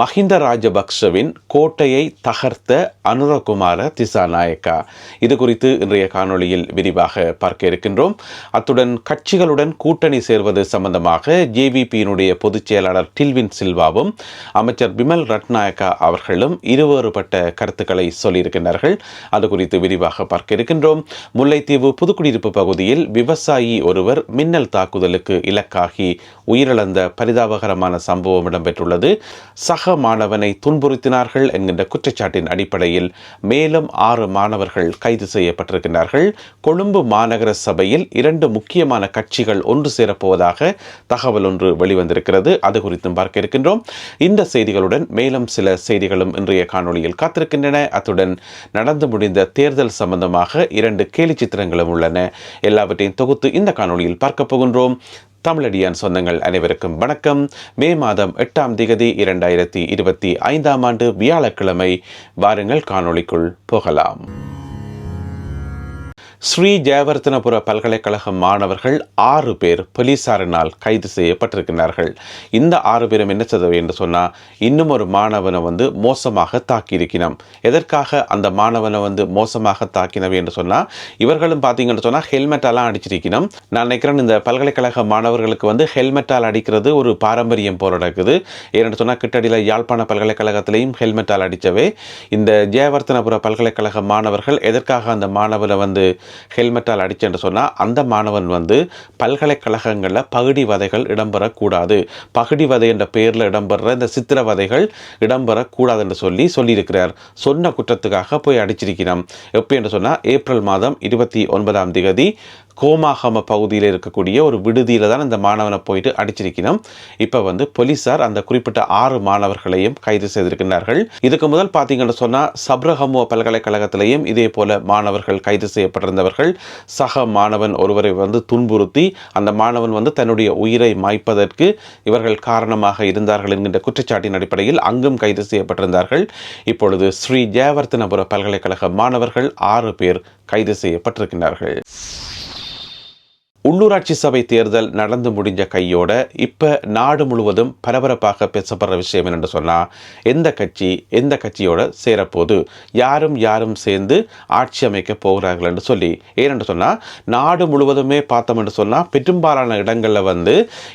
மஹிந்த ராஜபக்ஷவின் கோட்டையை தகர்த்த அனுரகுமார திசாநாயக்கா. இது குறித்து இன்றைய காணொளியில் விரிவாக பார்க்க இருக்கின்றோம். அத்துடன் கட்சிகளுடன் கூட்டணி சேர்வது சம்பந்தமாக ஜேவிபியினுடைய பொதுச் செயலாளர் டில்வின் சில்வாவும் அமைச்சர் பிமல் ரட்நாயக்கா அவர்களும் இருவேறுபட்ட கருத்துக்களை சொல்லியிருக்கின்றார்கள். அது குறித்து விரிவாக பார்க்க இருக்கின்றோம். முல்லைத்தீவு புதுக்குடியிருப்பு பகுதியில் விவசாயி ஒருவர் மின்னல் தாக்குதலுக்கு இலக்காகி உயிரிழந்த பரிதாபகரமான சம்பவம் இடம்பெற்றுள்ளது. சக மாணவனை துன்புறுத்தினார்கள் என்கின்ற குற்றச்சாட்டின் அடிப்படையில் மேலும் 6 மாணவர்கள் கைது செய்யப்பட்டிருக்கிறார்கள். கொழும்பு மாநகர சபையில் 2 முக்கியமான கட்சிகள் ஒன்று சேரப்போவதாக தகவல் ஒன்று வெளிவந்திருக்கிறது. அது குறித்தும் பார்க்க இருக்கின்றோம். இந்த செய்திகளுடன் மேலும் சில செய்திகளும் இன்றைய காணொளியில் காத்திருக்கின்றன. அத்துடன் நடந்து முடிந்த தேர்தல் சம்பந்தமாக 2 கேலி சித்திரங்களும் உள்ளன. எல்லாவற்றையும் தொகுத்து இந்த காணொளியில் பார்க்க போகின்றோம். தமிழடியான் சொந்தங்கள் அனைவருக்கும் வணக்கம். மே மாதம் 8ஆம் திகதி 2025ஆம் ஆண்டு வியாழக்கிழமை. வாருங்கள் காணொளிக்குள் போகலாம். ஸ்ரீ ஜெயவர்தனபுர பல்கலைக்கழக மாணவர்கள் 6 பேர் போலீசாரினால் கைது செய்யப்பட்டிருக்கிறார்கள். இந்த 6 பேரும் என்ன செய்தவை என்று சொன்னால், இன்னும் ஒரு மாணவனை மோசமாக தாக்கியிருக்கிறோம். எதற்காக அந்த மாணவனை மோசமாக தாக்கினவை என்று சொன்னால், இவர்களும் பார்த்தீங்கன்னு சொன்னால் ஹெல்மெட்டாலாம் அடிச்சிருக்கணும். நான் நினைக்கிறேன் இந்த பல்கலைக்கழக மாணவர்களுக்கு ஹெல்மெட்டால் அடிக்கிறது ஒரு பாரம்பரியம் போல நடக்குது. ஏன்னு சொன்னால் கிட்டடியில் யாழ்ப்பாண பல்கலைக்கழகத்திலையும் ஹெல்மெட்டால் அடித்தவை. இந்த ஜெயவர்தனபுர பல்கலைக்கழக மாணவர்கள் எதற்காக அந்த மாணவனை ஹெல்மெட்டால் அடிச்சேன்னு சொன்னால், அந்த மாணவன் பல்கலைக்கழகங்களில் பகுடி வதைகள் இடம்பெறக்கூடாது, பகுடி வதை என்ற பெயரில் இடம்பெற இந்த சித்திரவதைகள் இடம்பெறக்கூடாது என்று சொல்லியிருக்கிறார். சொன்ன குற்றத்துக்காக போய் அடிச்சிருக்கிறோம். எப்போ என்று சொன்னால், ஏப்ரல் மாதம் 29ஆம் திகதி கோமாகம பகுதியில் இருக்கக்கூடிய ஒரு விடுதியில் தான் இந்த மாணவனை போயிட்டு அடிச்சிருக்கணும். இப்போ போலீசார் அந்த குறிப்பிட்ட 6 மாணவர்களையும் கைது செய்திருக்கிறார்கள். இதுக்கு முதல் பார்த்தீங்கன்னு சொன்னால், சப்ரஹமுவ பல்கலைக்கழகத்திலையும் இதே போல மாணவர்கள் கைது செய்யப்பட்டிருந்தவர்கள். சக மாணவன் ஒருவரை துன்புறுத்தி அந்த மாணவன் தன்னுடைய உயிரை மாய்ப்பதற்கு இவர்கள் காரணமாக இருந்தார்கள் என்கின்ற குற்றச்சாட்டின் அடிப்படையில் அங்கும் கைது செய்யப்பட்டிருந்தார்கள். இப்பொழுது ஸ்ரீ ஜெயவர்தனபுர பல்கலைக்கழக மாணவர்கள் 6 பேர் கைது செய்யப்பட்டிருக்கிறார்கள். உள்ளூராட்சி சபை தேர்தல் நடந்து முடிஞ்ச கையோட இப்போ நாடு முழுவதும் பரபரப்பாக பேசப்படுற விஷயம் என்னென்று சொன்னால், எந்த கட்சியோட சேரப்போது, யாரும் சேர்ந்து ஆட்சி அமைக்க போகிறார்கள் என்று சொல்லி. ஏனென்று சொன்னால், நாடு முழுவதுமே பார்த்தோம் என்று சொன்னால் பெரும்பாலான இடங்களில்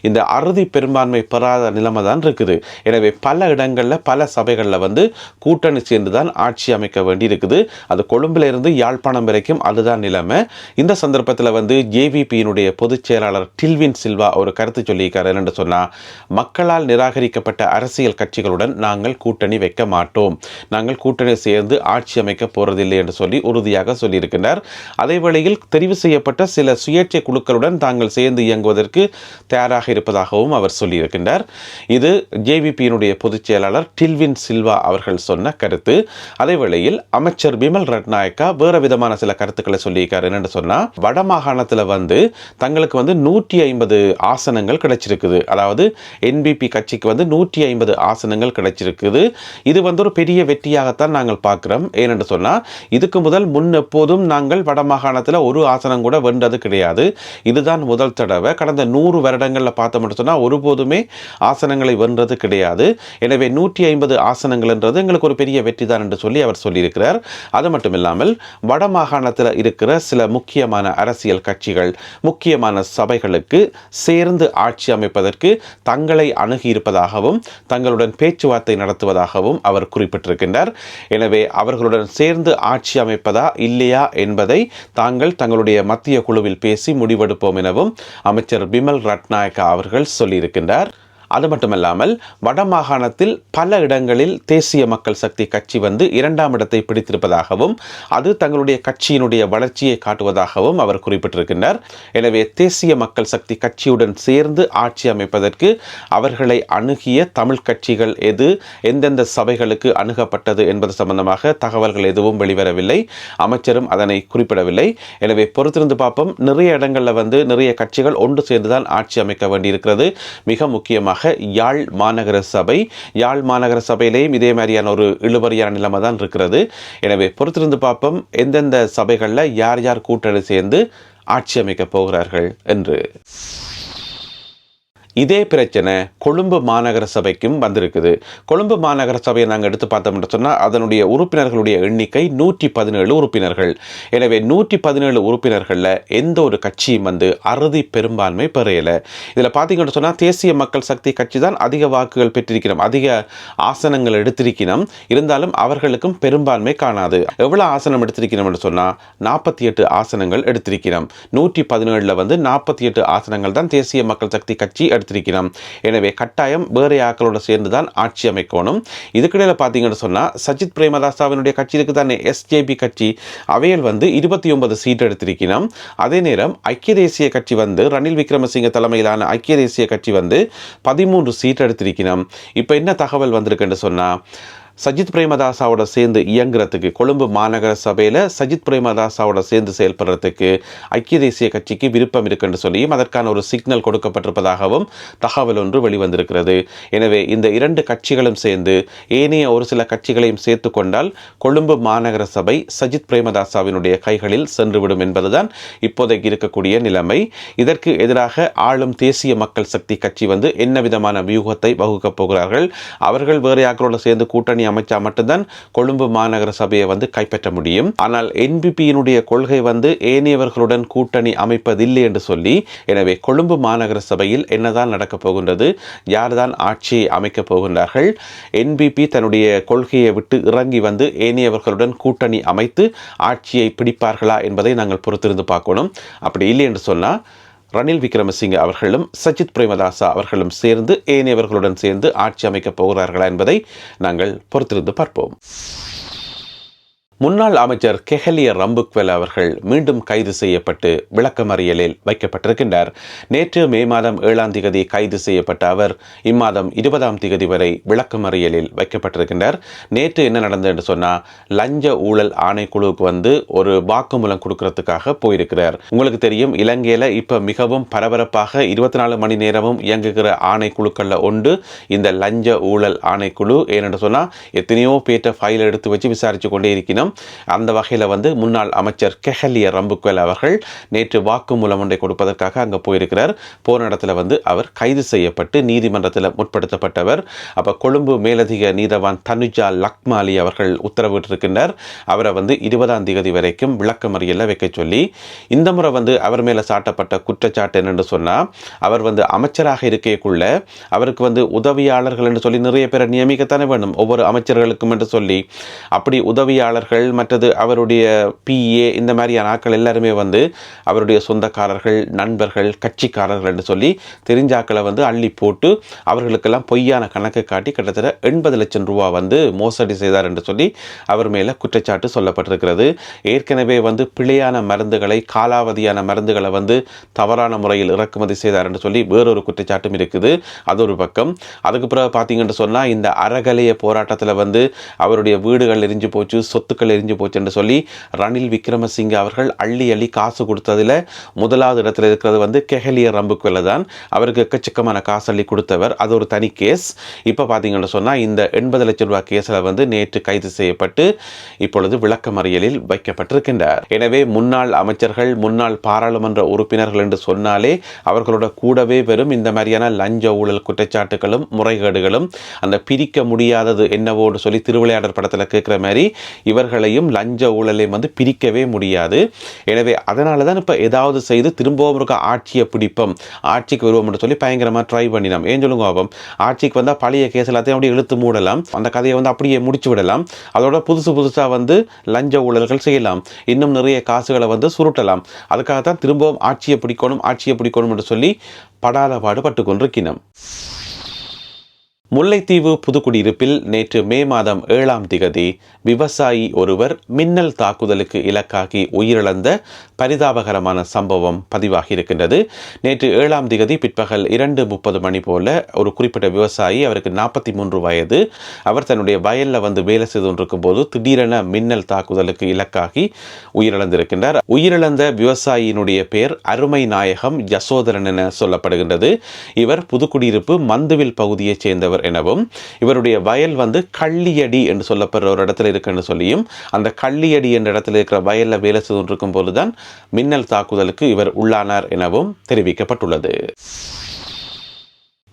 இந்த அறுதி பெரும்பான்மை பெறாத நிலைமை தான் இருக்குது. எனவே பல இடங்களில் பல சபைகளில் கூட்டணி சேர்ந்து தான் ஆட்சி அமைக்க வேண்டி இருக்குது. அது கொழும்பில் இருந்து யாழ்ப்பாணம் வரைக்கும் அதுதான் நிலைமை. இந்த சந்தர்ப்பத்தில் ஜேவிபியினுடைய பொதுச் செயலாளர் டில்வின் சில்வா ஒரு கருத்து சொல்லியிருக்காரு. என்று சொன்னால், மக்களால் நிராகரிக்கப்பட்ட அரசியல் கட்சிகளுடன் நாங்கள் கூட்டணி வைக்க மாட்டோம், நாங்கள் கூட்டணி சேர்ந்து ஆட்சி அமைக்க போறதில்லை என்று சொல்லி உறுதியாக சொல்லியிருக்கிறார். அதே வேளையில் தெரிவு செய்யப்பட்ட சில சுயேட்சை குழுக்களுடன் தாங்கள் சேர்ந்து இயங்குவதற்கு தயாராக இருப்பதாகவும் அவர் சொல்லியிருக்கின்றார். இது ஜேவிபியினுடைய பொதுச் செயலாளர் டில்வின் சில்வா அவர்கள் சொன்ன கருத்து. அதே வேளையில் அமைச்சர் பிமல் ரட்நாயக்கா வேறு விதமான சில கருத்துக்களை சொல்லியிருக்காரு. என்று சொன்னால், வடமாகாணத்தில் தங்களுக்கு 150 ஆசனங்கள் கிடைச்சிருக்குது. அதாவது என்பிபி கட்சிக்கு 150 ஆசனங்கள் கிடைச்சிருக்குது. இது ஒரு பெரிய வெற்றியாகத்தான் நாங்கள் பார்க்கிறோம். ஏனென்று சொன்னால், இதுக்கு முன் எப்போதும் நாங்கள் வடமாகாணத்தில் ஒரு ஆசனம் கூட வென்றது கிடையாது. இதுதான் முதல் தடவை. கடந்த 100 வருடங்களில் பார்த்தோம்னு சொன்னால் ஒருபோதுமே ஆசனங்களை வென்றது கிடையாது. எனவே 150 ஆசனங்கள் என்றது எங்களுக்கு ஒரு பெரிய வெற்றி தான் என்று சொல்லி அவர் சொல்லியிருக்கிறார். அது மட்டும் இல்லாமல், வடமாகாணத்தில் இருக்கிற சில முக்கியமான அரசியல் கட்சிகள், முக்கியமான சபைகளுக்கு சேர்ந்து ஆட்சி அமைப்பதற்கு தங்களை அணுகியிருப்பதாகவும் தங்களுடன் பேச்சுவார்த்தை நடத்துவதாகவும் அவர் குறிப்பிட்டிருக்கின்றார். எனவே அவர்களுடன் சேர்ந்து ஆட்சி அமைப்பதா இல்லையா என்பதை தங்களுடைய மத்திய குழுவில் பேசி முடிவெடுப்போம் எனவும் அமைச்சர் பிமல் ரட்நாயக்கா அவர்கள் சொல்லியிருக்கின்றார். அது மட்டுமல்லாமல், வடமாகாணத்தில் பல இடங்களில் தேசிய மக்கள் சக்தி கட்சி 2ஆம் இடத்தை பிடித்திருப்பதாகவும் அது தங்களுடைய கட்சியினுடைய வளர்ச்சியை காட்டுவதாகவும் அவர் குறிப்பிட்டிருக்கின்றார். எனவே தேசிய மக்கள் சக்தி கட்சியுடன் சேர்ந்து ஆட்சி அமைப்பதற்கு அவர்களை அணுகிய தமிழ் கட்சிகள் எந்தெந்த சபைகளுக்கு அணுகப்பட்டது என்பது சம்பந்தமாக தகவல்கள் எதுவும் வெளிவரவில்லை. அமைச்சரும் அதனை குறிப்பிடவில்லை. எனவே பொறுத்திருந்து பார்ப்போம். நிறைய இடங்களில் நிறைய கட்சிகள் ஒன்று சேர்ந்துதான் ஆட்சி அமைக்க வேண்டியிருக்கிறது. மிக முக்கியமாக யாழ் மாநகர சபையிலேயும் இதே மாதிரியான ஒரு இழுபறியான நிலைமை தான் இருக்கிறது. எனவே பொறுத்திருந்து பார்ப்போம் எந்தெந்த சபைகளில் யார் கூட்டணி சேர்ந்து ஆட்சி அமைக்க போகிறார்கள் என்று. இதே பிரச்சனை கொழும்பு மாநகர சபைக்கும் வந்திருக்குது. கொழும்பு மாநகர சபையை நாங்கள் எடுத்து பார்த்தோம்னு சொன்னால் அதனுடைய உறுப்பினர்களுடைய எண்ணிக்கை 117 உறுப்பினர்கள். எனவே 117 உறுப்பினர்களில் எந்த ஒரு கட்சியும் அறுதி பெரும்பான்மை பெறையலை. இதில் பார்த்தீங்கன்னு சொன்னால் தேசிய மக்கள் சக்தி கட்சி தான் அதிக வாக்குகள் பெற்றிருக்கிறோம், அதிக ஆசனங்கள் எடுத்திருக்கிறோம். இருந்தாலும் அவர்களுக்கும் பெரும்பான்மை காணாது. எவ்வளோ ஆசனம் எடுத்திருக்கிறோம்னு சொன்னால் 48 ஆசனங்கள் எடுத்திருக்கிறோம். 117 48 ஆசனங்கள் தான் தேசிய மக்கள் சக்தி கட்சி எடுத்திருக்கிறோம். எனவே கட்டாயம் வேறு ஆக்களோட சேர்ந்து தான் ஆட்சி அமைக்கணும். இதுக்கிடையில் பார்த்தீங்கன்னு சொன்னால் சஜித் பிரேமதாசவினுடைய கட்சி இருக்கு தானே, எஸ்ஜேபி கட்சி, அவையில் 29 சீட் எடுத்திருக்கிறோம். அதே நேரம் ஐக்கிய தேசிய கட்சி ரணில் விக்ரமசிங்க தலைமையிலான ஐக்கிய தேசிய கட்சி 13 சீட் எடுத்திருக்கிறோம். இப்போ என்ன தகவல் வந்திருக்குன்னு சொன்னால் சஜித் பிரேமதாசாவோட சேர்ந்து இயங்குறதுக்கு கொழும்பு மாநகர சபையில் சஜித் பிரேமதாசாவோட சேர்ந்து செயல்படுறதுக்கு ஐக்கிய தேசிய கட்சிக்கு விருப்பம் இருக்குன்னு சொல்லியும் அதற்கான ஒரு சிக்னல் கொடுக்கப்பட்டிருப்பதாகவும் தகவல் ஒன்று வெளிவந்திருக்கிறது. எனவே இந்த 2 கட்சிகளும் சேர்ந்து ஏனைய ஒரு சில கட்சிகளையும் சேர்த்து கொண்டால் கொழும்பு மாநகர சபை சஜித் பிரேமதாசாவினுடைய கைகளில் சென்றுவிடும் என்பதுதான் இப்போதைக்கு இருக்கக்கூடிய நிலைமை. இதற்கு எதிராக ஆளும் தேசிய மக்கள் சக்தி கட்சி என்ன விதமான வியூகத்தை வகுக்கப் போகிறார்கள், அவர்கள் வேறு யாக்களோட சேர்ந்து கூட்டணி அமைச்சா மட்டும்தான் கொழும்பு மாநகர சபையை கைப்பற்ற முடியும். ஆனால் என்பிபியினுடைய கொள்கை ஏனையவர்களுடன் கூட்டணி அமைப்பதில்லை என்று சொல்லி, எனவே கொழும்பு மாநகர சபையில் என்னதான் நடக்கப் போகின்றது, யார்தான் ஆட்சியை அமைக்கப் போகின்றார்கள், என்பிபி தன்னுடைய கொள்கையை விட்டு இறங்கி ஏனையவர்களுடன் கூட்டணி அமைத்து ஆட்சியை பிடிப்பார்களா என்பதை நாங்கள் பொறுத்திருந்து பார்க்கணும். அப்படி இல்லை என்று சொன்னால் ரணில் விக்ரமசிங்க அவர்களும் சஜித் பிரேமதாசா அவர்களும் சேர்ந்து ஏனையவர்களுடன் சேர்ந்து ஆட்சி அமைக்கப் போகிறார்களா என்பதை நாங்கள் பொறுத்திருந்து பார்ப்போம். முன்னாள் அமைச்சர் கெஹலிய ரம்புக்வெல அவர்கள் மீண்டும் கைது செய்யப்பட்டு விளக்கமறியலில் வைக்கப்பட்டிருக்கின்றார். நேற்று மே மாதம் 7ஆம் தேதி கைது செய்யப்பட்ட அவர் இம்மாதம் 20ஆம் தேதி வரை விளக்கமறியலில் வைக்கப்பட்டிருக்கின்றார். நேற்று என்ன நடந்தது என்று சொன்னால் லஞ்ச ஊழல் ஆணைக்குழுவுக்கு ஒரு வாக்குமூலம் கொடுக்கறதுக்காக போயிருக்கிறார். உங்களுக்கு தெரியும், இலங்கையில் இப்போ மிகவும் பரபரப்பாக 24 மணி நேரமும் இயங்குகிற ஆணைக்குழுக்களில் ஒன்று இந்த லஞ்ச ஊழல் ஆணைக்குழு. ஏனென்று சொன்னால் எத்தனையோ பேர்ட்ட ஃபைல் எடுத்து வச்சு விசாரித்து கொண்டே இருக்கிறோம். அந்த வகையில் முன்னாள் அமைச்சர் கெஹலிய ரம்புக்வெல அவர்கள் நேற்று வாக்குமூலம் ஒன்றை கொடுப்பதற்காக அங்கே போயிருக்கிறார். போன இடத்துல அவர் கைது செய்யப்பட்டு நீதிமன்றத்தில் முற்படுத்தப்பட்டவர். அப்போ கொழும்பு மேலதிக நீதவான் தனுஜா லக்மாலி அவர்கள் உத்தரவிட்டிருக்கின்றார். அவரை 20ஆம் தேதி வரைக்கும் விளக்கமறியலில் வைக்க சொல்லி. இந்த முறை அவர் மேலே சாட்டப்பட்ட குற்றச்சாட்டு என்னென்று சொன்னால், அவர் அமைச்சராக இருக்கக்குள்ள அவருக்கு உதவியாளர்கள் என்று சொல்லி நிறைய பேரை நியமிக்கத்தானே வேண்டும், ஒவ்வொரு அமைச்சர்களுக்கும் என்று சொல்லி. அப்படி உதவியாளர்கள் மற்றது அவருடைய பிஏ இந்த மாதிரியான ஆட்கள் எல்லாருமே அவருடைய சொந்தக்காரர்கள், நண்பர்கள், கட்சிக்காரர்கள் என்று சொல்லி தெரிஞ்சாக்களை அள்ளி போட்டு அவர்களுக்கெல்லாம் பொய்யான கணக்கு காட்டி கிட்டத்தட்ட 80 லட்சம் ரூபா மோசடி செய்தார் என்று சொல்லி அவர் மேலே குற்றச்சாட்டு சொல்லப்பட்டிருக்கிறது. ஏற்கனவே பிழையான மருந்துகளை, காலாவதியான மருந்துகளை தவறான முறையில் இறக்குமதி செய்தார் என்று சொல்லி வேறொரு குற்றச்சாட்டும் இருக்குது. அது ஒரு பக்கம். அதுக்கு பிறகு பார்த்தீங்கன்னு சொன்னால் இந்த அறகலைய போராட்டத்தில் அவருடைய வீடுகள் எரிஞ்சு போச்சு, சொத்துக்கள் எரிஞ்சு போச்சு என்று சொல்லி ரணில் விக்ரமசிங்க அவர்கள் அள்ளி காசு கொடுத்ததில் முதலாவது இடத்துல இருக்கிறது கெஹலிய ரம்புக்வெல தான். அவருக்கு எக்கச்சக்கமான காசு அள்ளி கொடுத்தவர். அது ஒரு தனி கேஸ். இப்போ பார்த்தீங்கன்னு சொன்னால் இந்த 80 லட்சம் ரூபாய் கேஸில் நேற்று கைது செய்யப்பட்டு இப்பொழுது விளக்கமறியலில் வைக்கப்பட்டிருக்கின்றார். எனவே முன்னாள் அமைச்சர்கள், முன்னாள் பாராளுமன்ற உறுப்பினர்கள் என்று சொன்னாலே அவர்களோட கூடவே வெறும் இந்த மாதிரியான லஞ்ச ஊழல் குற்றச்சாட்டுகளும் முறைகேடுகளும், அந்த பிரிக்க முடியாதது என்னவோன்னு சொல்லி திருவிளையாடல் படத்தில் கேட்குற மாதிரி இவர்களையும் லஞ்ச ஊழலையும் பிரிக்கவே முடியாது. எனவே அதனால தான் இப்போ ஏதாவது செய்து திரும்பவும் இருக்க ஆட்சியை பிடிப்போம், ஆட்சிக்கு வருவோம் என்று சொல்லி பயங்கரமாக ட்ரை பண்ணினோம். ஏன் சொல்லுங்க, ஆட்சிக்கு வந்தால் பழைய கேஸ் எல்லாத்தையும் அப்படியே இழுத்து மூடலாம், அந்த கதையை அப்படியே முடிச்சு விடலாம். அதோட புதுசாக லஞ்ச ஊழல்கள் செய்யலாம், இன்னும் நிறைய காசுகளை சுருட்டலாம். அதுக்காகத்தான் திரும்பவும் ஆட்சியை பிடிக்கணும் என்று சொல்லி படாத பாடுபட்டு கொண்டிருக்கிறோம். முல்லைத்தீவு புதுக்குடியிருப்பில் நேற்று மே மாதம் 7ஆம் தேதி விவசாயி ஒருவர் மின்னல் தாக்குதலுக்கு இலக்காகி உயிரிழந்த பரிதாபகரமான சம்பவம் பதிவாகி இருக்கின்றது. நேற்று 7ஆம் தேதி பிற்பகல் 2:30 மணி போல ஒரு குறிப்பிட்ட விவசாயி, அவருக்கு 43 வயது, அவர் தன்னுடைய வயலில் வேலை செய்து கொண்டிருக்கும் போது திடீரென மின்னல் தாக்குதலுக்கு இலக்காகி உயிரிழந்திருக்கின்றார். உயிரிழந்த விவசாயியினுடைய பெயர் அருமை நாயகம் யசோதரன் என சொல்லப்படுகின்றது. இவர் புதுக்குடியிருப்பு மந்துவில் பகுதியைச் சேர்ந்தவர் எனவும், இவருடைய வயல் கள்ளியடி என்று சொல்லப்படுற ஒரு இடத்துல இருக்குன்னு சொல்லியும், அந்த கள்ளியடி என்ற இடத்துல இருக்கிற வயலில் வேலை செய்து கொண்டிருக்கும் போதுதான் மின்னல் தாக்குதலுக்கு இவர் உள்ளானார் எனவும் தெரிவிக்கப்பட்டுள்ளது.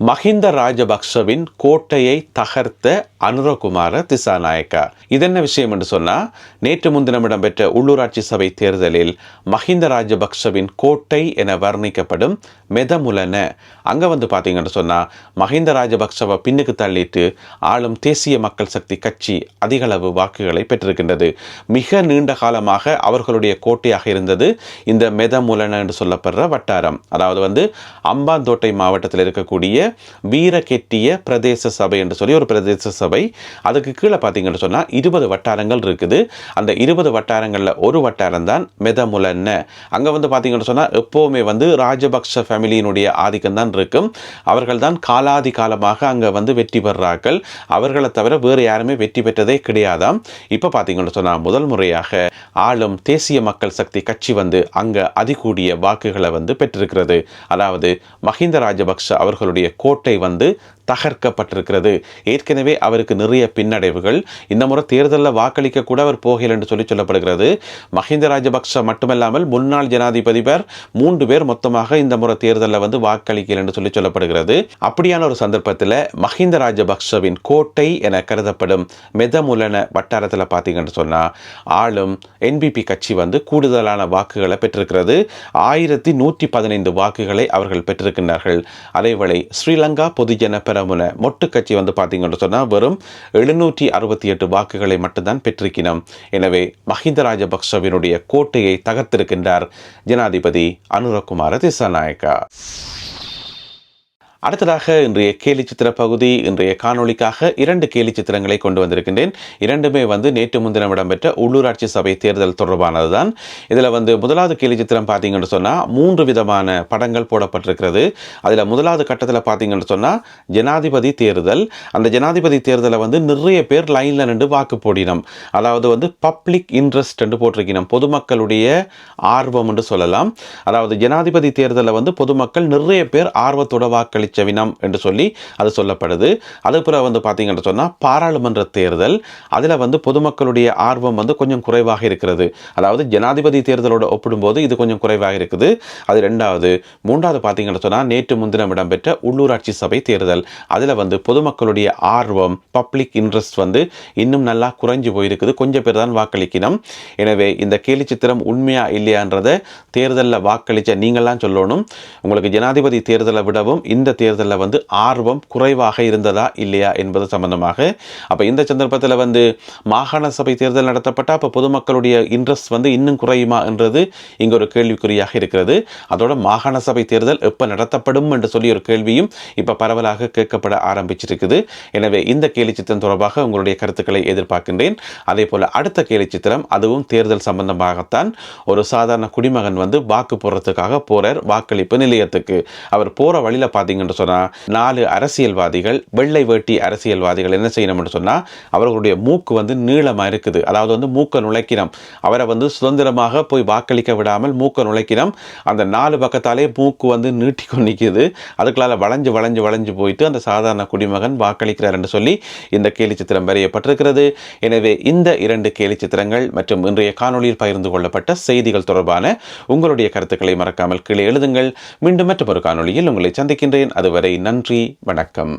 மஹிந்த ராஜபக்ஷவின் கோட்டையை தகர்த்த அனுரகுமார திசாநாயக்கா. இதென்ன விஷயம் என்று சொன்னால், நேற்று முன்தினம் இடம்பெற்ற உள்ளூராட்சி சபை தேர்தலில் மஹிந்த ராஜபக்ஷவின் கோட்டை என வர்ணிக்கப்படும் மெதமுலன அங்கே பார்த்தீங்கன்னு சொன்னால், மஹிந்த ராஜபக்ஷவை பின்னுக்கு தள்ளிட்டு ஆளும் தேசிய மக்கள் சக்தி கட்சி அதிகளவு வாக்குகளை பெற்றிருக்கின்றது. மிக நீண்ட காலமாக அவர்களுடைய கோட்டையாக இருந்தது இந்த மெதமுலன என்று சொல்லப்படுற வட்டாரம். அதாவது அம்பாந்தோட்டை மாவட்டத்தில் இருக்கக்கூடிய வீரகெட்டிய பிரதேச சபை என்று சொல்லி ஒரு பிரதேச சபை. அதுக்கு கீழே பார்த்தீங்கன்னு சொன்னால் 20 வட்டாரங்கள் இருக்குது. அந்த 20 வட்டாரங்களில் ஒரு வட்டாரம் தான் மெதமுலன்ன. அங்கே பார்த்தீங்கன்னு சொன்னால் எப்போவுமே ராஜபக்ஷ ஃபேமிலியினுடைய ஆதிக்கம் தான் இருக்கும். அவர்கள் தான் காலாதி காலமாக அங்கே வெற்றி பெறுறார்கள். அவர்களை தவிர வேறு யாருமே வெற்றி பெற்றதே கிடையாதாம். இப்போ பார்த்தீங்கன்னு சொன்னால் முதல் முறையாக ஆளும் தேசிய மக்கள் சக்தி கட்சி அங்கே அதிகூடிய வாக்குகளை பெற்றிருக்கிறது. அதாவது மஹிந்த ராஜபக்ஷ அவர்களுடைய கோட்டை தகர்க்கப்பட்டிருக்கிறது. ஏற்கனவே அவருக்கு நிறைய பின்னடைவுகள். இந்த முறை தேர்தலில் வாக்களிக்க கூட அவர் போகல என்று சொல்லப்படுகிறது. மஹிந்த ராஜபக்ஷ மட்டுமல்லாமல் முன்னாள் ஜனாதிபதி 3 பேர் மொத்தமாக இந்த முறை தேர்தலில் வாக்களிக்கல என்று சொல்லப்படுகிறது. அப்படியான ஒரு சந்தர்ப்பத்தில் மஹிந்த ராஜபக்ஷவின் கோட்டை என கருதப்படும் மெதமுலன வட்டாரத்தில் பார்த்தீங்கன்னு சொன்னால் ஆளும் என்பிபி கட்சி கூடுதலான வாக்குகளை பெற்றிருக்கிறது. 1115 வாக்குகளை அவர்கள் பெற்றிருக்கின்றார்கள். அதேவேளை ஸ்ரீலங்கா பொதுஜன பெரமுன மொட்டு கட்சி பார்த்தீங்கன்னு சொன்னால் வெறும் 768 வாக்குகளை மட்டும்தான் பெற்றிருக்கிறோம். எனவே மஹிந்த ராஜபக்ஷவினுடைய கோட்டையை தகர்த்திருக்கின்றார் ஜனாதிபதி அனுரகுமார திசாநாயக்கா. அடுத்ததாக இன்றைய கேலி சித்திர பகுதி. இன்றைய காணொளிக்காக 2 கேலி சித்திரங்களை கொண்டு வந்திருக்கின்றேன். இரண்டுமே நேற்று முன்தினம் இடம்பெற்ற உள்ளூராட்சி சபை தேர்தல் தொடர்பானது தான். இதில் முதலாவது கேலி சித்திரம் பார்த்தீங்கன்னு சொன்னால் 3 விதமான படங்கள் போடப்பட்டிருக்கிறது. அதில் முதலாவது கட்டத்தில் பார்த்தீங்கன்னு சொன்னால் ஜனாதிபதி தேர்தல். அந்த ஜனாதிபதி தேர்தலை நிறைய பேர் லைனில் நின்று வாக்கு போடினோம். அதாவது பப்ளிக் இன்ட்ரெஸ்ட் என்று போட்டிருக்கணும். பொதுமக்களுடைய ஆர்வம் என்று சொல்லலாம். அதாவது ஜனாதிபதி தேர்தலில் பொதுமக்கள் நிறைய பேர் ஆர்வத்தோட வாக்களி வினம் என்று சொல்லி அது சொல்லப்படுது. அதுபோல பார்த்தீங்கன்னு சொன்னால் பாராளுமன்ற தேர்தல், அதில் பொதுமக்களுடைய ஆர்வம் கொஞ்சம் குறைவாக இருக்கிறது. அதாவது ஜனாதிபதி தேர்தலோடு ஒப்பிடும்போது இது கொஞ்சம் குறைவாக இருக்குது. அது 2வது. 3வது பார்த்தீங்கன்னு சொன்னால் நேற்று முன்தினம் இடம்பெற்ற உள்ளூராட்சி சபை தேர்தல். அதில் பொதுமக்களுடைய ஆர்வம் பப்ளிக் இன்ட்ரெஸ்ட் இன்னும் நல்லா குறைஞ்சு போயிருக்குது. கொஞ்சம் பேர் தான் வாக்களிக்கணும். எனவே இந்த கேலி சித்திரம் உண்மையா இல்லையான்றதை தேர்தலில் வாக்களித்த நீங்கள்லாம் சொல்லணும். உங்களுக்கு ஜனாதிபதி தேர்தலை விடவும் இந்த தேர்தலில் ஆர்வம் குறைவாக இருந்ததா இல்லையா என்பது சம்பந்தமாக. அப்போ இந்த சந்தர்ப்பத்தில் மாகாண சபை தேர்தல் நடத்தப்பட்ட அப்போ பொதுமக்களுடைய இன்ட்ரெஸ்ட் இன்னும் குறையுமா என்றது இங்கே ஒரு கேள்விக்குறியாக இருக்கிறது. அதோட மாகாண சபை தேர்தல் எப்போ நடத்தப்படும் என்று சொல்லி ஒரு கேள்வியும் இப்போ பரவலாக கேட்கப்பட ஆரம்பிச்சிருக்குது. எனவே இந்த கேலி சித்திரம் தொடர்பாக உங்களுடைய கருத்துக்களை எதிர்பார்க்கின்றேன். அதே போல் அடுத்த கேலி சித்திரம் அதுவும் தேர்தல் சம்பந்தமாகத்தான். ஒரு சாதாரண குடிமகன் வாக்கு போடுறதுக்காக போறார் வாக்களிப்பு நிலையத்துக்கு. அவர் போகிற வழியில் பார்த்தீங்கன்னு சொன்னால் 4 அரசியல்வாதிகள், வெள்ளை வேட்டி அரசியல்வாதிகள் என்ன செய்யணும் என்று சொன்னால் அவர்களுடைய மூக்கு நீளமாக இருக்குது. அதாவது மூக்க நுழைக்கணும். அவரை சுதந்திரமாக போய் வாக்களிக்க விடாமல் மூக்க நுழைக்கணும். அந்த 4 பக்கத்தாலே மூக்கு நீட்டி கொண்டிருக்குது. அதுக்குள்ளால வளைஞ்சு போயிட்டு அந்த சாதாரண குடிமகன் வாக்களிக்கிறார் என்று சொல்லி இந்த கேலி சித்திரம் வரையப்பட்டிருக்கிறது. எனவே இந்த 2 கேலி சித்திரங்கள் மற்றும் இன்றைய காணொலியில் பகிர்ந்து கொள்ளப்பட்ட செய்திகள் தொடர்பான உங்களுடைய கருத்துக்களை மறக்காமல் கீழே எழுதுங்கள். மீண்டும் மற்றொரு காணொலியில் உங்களை சந்திக்கின்றேன். அதுவரை நன்றி, வணக்கம்.